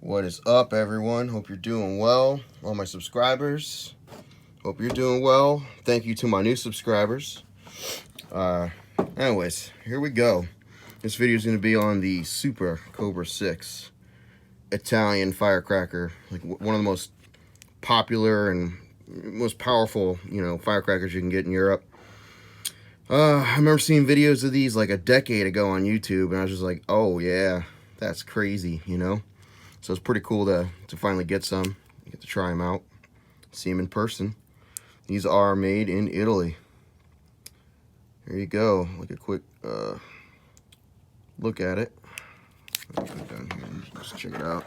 What is up, everyone? Hope you're doing well. All my subscribers, hope you're doing well. Thank you to my new subscribers. Anyways, here we go. This video is going to be on the Super Cobra 6 Italian firecracker, like one of the most popular and most powerful, firecrackers you can get in Europe. I remember seeing videos of these like a decade ago on YouTube, and I was just like, oh yeah, that's crazy, So it's pretty cool to finally get some, get to try them out, see them in person. These are made in Italy. There you go, like a quick look at it. Let's go down here and just check it out.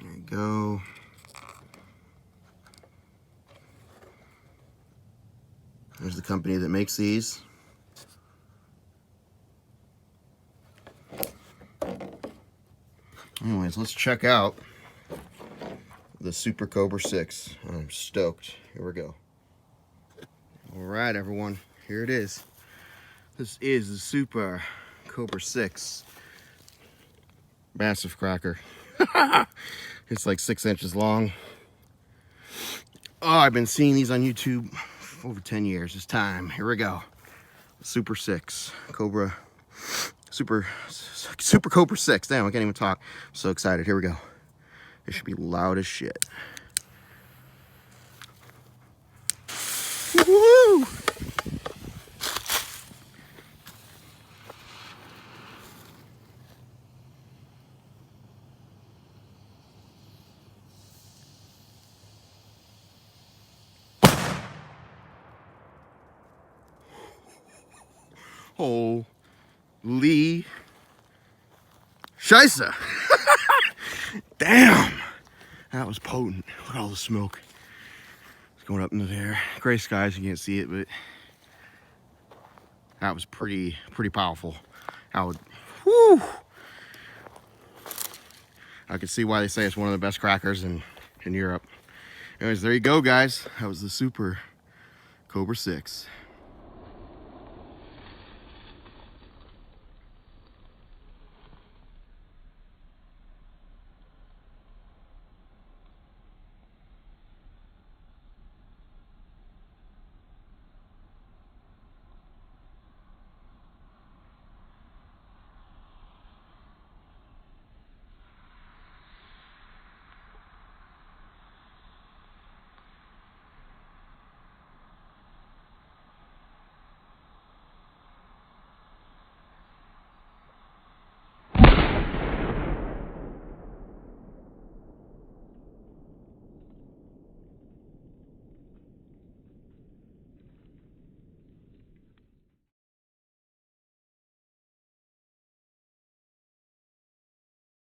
There you go. There's the company that makes these. Anyways, let's check out the Super Cobra 6. I'm stoked. Here we go. Alright, everyone. Here it is. This is the Super Cobra 6. Massive cracker. It's like 6 inches long. Oh, I've been seeing these on YouTube for over 10 years. It's time. Here we go. Super 6. Cobra. Super Cobra 6. Damn, I can't even talk. I'm so excited. Here we go. It should be loud as shit. Woo! Holy Scheisse! Damn! That was potent. Look at all the smoke. It's going up into there. Gray skies, you can't see it, but that was pretty powerful. Whew! I can see why they say it's one of the best crackers in Europe. Anyways, there you go, guys. That was the Super Cobra 6.